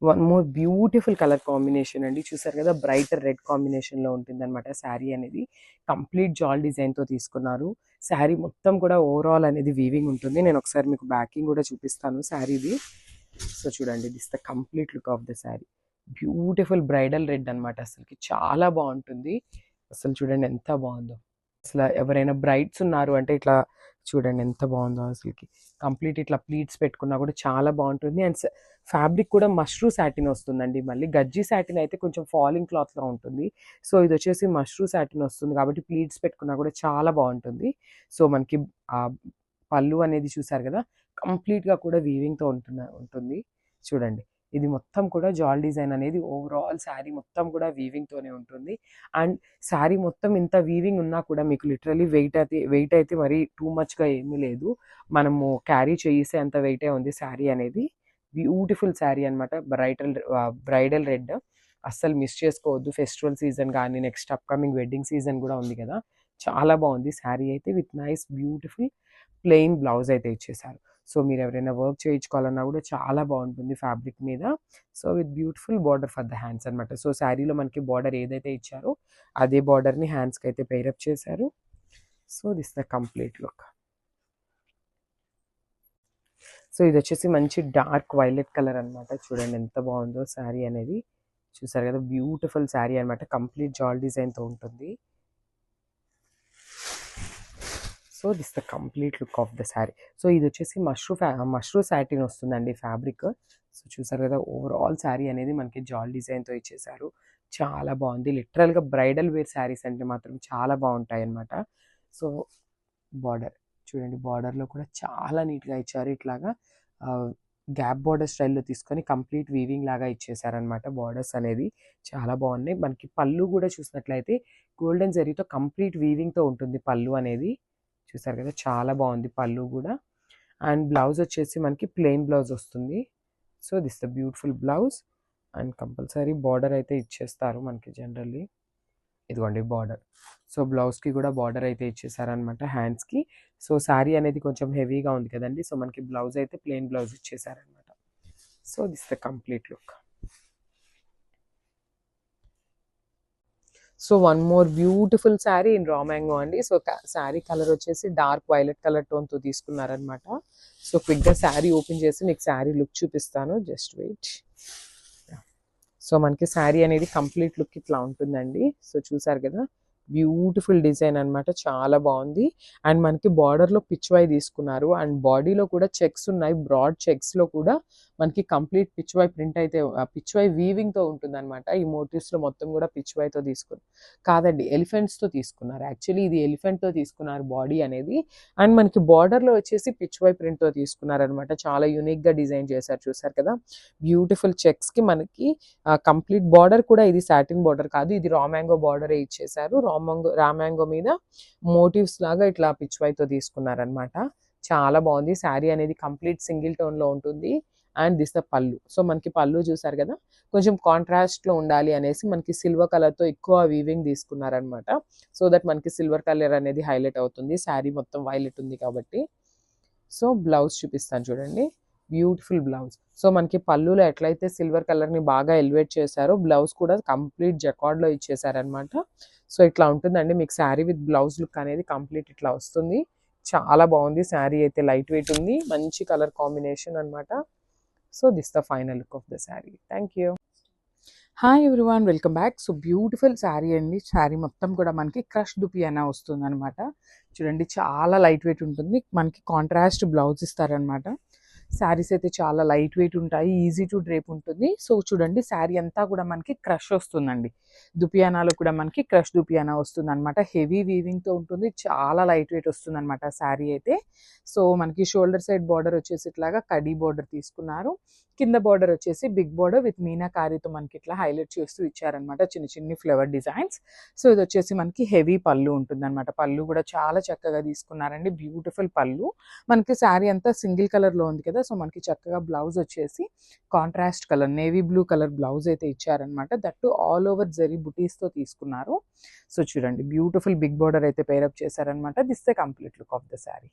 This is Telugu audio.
One more beautiful colour combination అండి. చూసారు కదా, బ్రైటర్ రెడ్ కాంబినేషన్లో ఉంటుందన్నమాట శారీ అనేది. కంప్లీట్ జాల్ డిజైన్తో తీసుకున్నారు. శారీ మొత్తం కూడా ఓవరాల్ అనేది వీవింగ్ ఉంటుంది. నేను ఒకసారి మీకు బ్యాకింగ్ కూడా చూపిస్తాను శారీది. సో చూడండి, this the complete look of the sari. Beautiful bridal red అనమాట. అసలుకి చాలా బాగుంటుంది. అసలు చూడండి ఎంత బాగుందో. అసలు ఎవరైనా బ్రైడ్స్ ఉన్నారు అంటే ఇట్లా చూడండి ఎంత బాగుందో అసలుకి. కంప్లీట్ ఇట్లా ప్లీట్స్ పెట్టుకున్నా కూడా చాలా బాగుంటుంది. అండ్ ఫ్యాబ్రిక్ కూడా మష్రూ సాటిన్ వస్తుందండి. మళ్ళీ గజ్జి సాటిన్ అయితే కొంచెం ఫాలింగ్ క్లాత్లో ఉంటుంది. సో ఇది వచ్చేసి మష్రూ సాటిన్ వస్తుంది కాబట్టి ప్లీట్స్ పెట్టుకున్నా కూడా చాలా బాగుంటుంది. సో మనకి ఆ పళ్ళు అనేది చూసారు కదా, కంప్లీట్గా కూడా వీవింగ్తో ఉంటుంది. చూడండి, ఇది మొత్తం కూడా జాల్ డిజైన్ అనేది ఓవరాల్ శారీ మొత్తం కూడా వీవింగ్తోనే ఉంటుంది. అండ్ శారీ మొత్తం ఇంత వీవింగ్ ఉన్నా కూడా మీకు లిటరలీ వెయిట్ అయితే మరి టూ మచ్గా ఏమీ లేదు. మనము క్యారీ చేసే అంత వెయిటే ఉంది శారీ అనేది. బ్యూటిఫుల్ శారీ అనమాట. బ్రైడల్ రెడ్ అస్సలు మిస్ చేసుకోవద్దు. ఫెస్టివల్ సీజన్ కానీ నెక్స్ట్ అప్కమింగ్ వెడ్డింగ్ సీజన్ కూడా ఉంది కదా. చాలా బాగుంది శారీ అయితే. With nice beautiful plain blouse అయితే ఇచ్చేసారు. సో మీరు ఎవరైనా వర్క్ చేయించుకోవాలన్నా కూడా చాలా బాగుంటుంది ఫ్యాబ్రిక్ మీద. So with beautiful border for the hands అనమాట. సో శారీలో మనకి బార్డర్ ఏదైతే ఇచ్చారో అదే బార్డర్ని హ్యాండ్స్కి అయితే పేరప్ చేశారు. So this the complete look. So ఇది వచ్చేసి మంచి డార్క్ వైలెట్ కలర్ అనమాట. చూడండి ఎంత బాగుందో శారీ అనేది. చూసారు కదా, బ్యూటిఫుల్ శారీ అనమాట. కంప్లీట్ జాల్ డిజైన్తో ఉంటుంది. So this the complete look of the sari. So ఇది వచ్చేసి మష్రూ సాటిన్ వస్తుందండి ఫ్యాబ్రిక్. సో చూసారు కదా, ఓవరాల్ శారీ అనేది మనకి జాల్ డిజైన్తో ఇచ్చేసారు. చాలా బాగుంది. లిటరల్గా బ్రైడల్ వేర్ శారీస్ అంటే మాత్రం చాలా బాగుంటాయి అన్నమాట. సో బార్డర్ చూడండి, బార్డర్లో కూడా చాలా నీట్గా ఇచ్చారు. ఇట్లాగా గ్యాప్ బార్డర్ స్టైల్లో తీసుకొని కంప్లీట్ వీవింగ్ లాగా ఇచ్చేసారనమాట. బార్డర్స్ అనేది చాలా బాగున్నాయి. మనకి పళ్ళు కూడా చూసినట్లయితే గోల్డెన్ జరీతో కంప్లీట్ వీవింగ్తో ఉంటుంది పళ్ళు అనేది. చూసారు కదా, చాలా బాగుంది పళ్ళు కూడా. అండ్ బ్లౌజ్ వచ్చేసి మనకి ప్లెయిన్ బ్లౌజ్ వస్తుంది. So this the beautiful blouse. And compulsory border అయితే ఇచ్చేస్తారు మనకి జనరల్లీ. ఇదిగోండి బార్డర్. సో బ్లౌజ్కి కూడా బార్డర్ అయితే ఇచ్చేసారనమాట హ్యాండ్స్కి. సో శారీ అనేది కొంచెం హెవీగా ఉంది కదండి. సో మనకి బ్లౌజ్ అయితే ప్లెయిన్ బ్లౌజ్ ఇచ్చేసారనమాట. So this the complete look. So one more beautiful sari in raw mango అండి. సో శారీ కలర్ వచ్చేసి డార్క్ వైలెట్ కలర్ టోన్తో తీసుకున్నారనమాట. సో క్విక్గా శారీ ఓపెన్ చేసి మీకు శారీ లుక్ చూపిస్తాను. Just wait. సో మనకి శారీ అనేది కంప్లీట్ లుక్ ఇట్లా ఉంటుందండి. సో చూసారు కదా, బ్యూటిఫుల్ డిజైన్ అనమాట. చాలా బాగుంది. అండ్ మనకి బార్డర్లో పిచ్వై తీసుకున్నారు. అండ్ బాడీలో కూడా చెక్స్ ఉన్నాయి. బ్రాడ్ చెక్స్లో కూడా మనకి కంప్లీట్ పిచ్వై ప్రింట్ అయితే పిచ్వై వీవింగ్తో ఉంటుంది అనమాట. ఈ మోటివ్స్లో మొత్తం కూడా పిచ్వైతో కాదండి, ఎలిఫెంట్స్తో తీసుకున్నారు. యాక్చువల్లీ ఇది ఎలిఫెంట్తో తీసుకున్నారు బాడీ అనేది. అండ్ మనకి బార్డర్లో వచ్చేసి పిచ్వై ప్రింట్తో తీసుకున్నారనమాట. చాలా యూనిక్గా డిజైన్ చేశారు. చూసారు కదా, బ్యూటిఫుల్ చెక్స్కి మనకి కంప్లీట్ బార్డర్ కూడా ఇది సాటిన్ బార్డర్ కాదు, ఇది రా మ్యాంగో బార్డరే ఇచ్చేసారు. రా మ్యాంగో మీద మోటివ్స్ లాగా ఇట్లా పిచ్వైతో తీసుకున్నారనమాట. చాలా బాగుంది. శారీ అనేది కంప్లీట్ సింగిల్ టోన్లో ఉంటుంది. అండ్ దిస్ ద పళ్ళు. సో మనకి పళ్ళు చూసారు కదా, కొంచెం కాంట్రాస్ట్లో ఉండాలి అనేసి మనకి సిల్వర్ కలర్తో ఎక్కువ వీవింగ్ తీసుకున్నారనమాట. సో దట్ మనకి సిల్వర్ కలర్ అనేది హైలైట్ అవుతుంది. శారీ మొత్తం వైలెట్ ఉంది కాబట్టి. సో బ్లౌజ్ చూపిస్తాను చూడండి, బ్యూటిఫుల్ బ్లౌజ్. సో మనకి పళ్ళులో ఎట్లయితే సిల్వర్ కలర్ని బాగా ఎలివేట్ చేశారో బ్లౌజ్ కూడా కంప్లీట్ జకార్డ్లో ఇచ్చేసారనమాట. సో ఇట్లా ఉంటుందండి మీకు శారీ విత్ బ్లౌజ్ లుక్ అనేది కంప్లీట్ ఇట్లా వస్తుంది. చాలా బాగుంది. శారీ అయితే లైట్ వెయిట్ ఉంది. మంచి కలర్ కాంబినేషన్ అనమాట. So this the final look of the sari. Thank you. Hi everyone, welcome back. So beautiful sari అండి. శారీ మొత్తం కూడా మనకి క్రష్ దుపియానా వస్తుంది అనమాట. చూడండి, చాలా లైట్ వెయిట్ ఉంటుంది. మనకి కాంట్రాస్ట్ బ్లౌజ్ ఇస్తారనమాట. శారీస్ అయితే చాలా లైట్ వెయిట్ ఉంటాయి. ఈజీ టు డ్రేప్ ఉంటుంది. సో చూడండి, శారీ అంతా కూడా మనకి క్రష్ వస్తుందండి. దుపియానాలో కూడా మనకి క్రష్ దుపియానా వస్తుంది అనమాట. హెవీ వీవింగ్తో ఉంటుంది. చాలా లైట్ వెయిట్ వస్తుంది అనమాట శారీ అయితే. సో మనకి షోల్డర్ సైడ్ బార్డర్ వచ్చేసి ఇట్లాగా కడీ బార్డర్ తీసుకున్నారు. కింద బార్డర్ వచ్చేసి బిగ్ బార్డర్ విత్ మీనాకారీతో మనకి ఇట్లా హైలైట్ చేస్తూ ఇచ్చారనమాట. చిన్న చిన్ని ఫ్లవర్ డిజైన్స్. సో ఇది వచ్చేసి మనకి హెవీ పళ్ళు ఉంటుంది అనమాట. పళ్ళు కూడా చాలా చక్కగా తీసుకున్నారండి. బ్యూటిఫుల్ పళ్ళు. మనకి శారీ అంతా సింగిల్ కలర్లో ఉంది కదా. సో మనకి చక్కగా బ్లౌజ్ వచ్చేసి contrast colour navy blue colour blouse అయితే ఇచ్చారనమాట. దట్టు ఆల్ ఓవర్ జరీ బుటీస్తో తీసుకున్నారు. సో చూడండి, బ్యూటిఫుల్ బిగ్ బార్డర్ అయితే పేరప్ చేశారనమాట. This the complete look of the sari.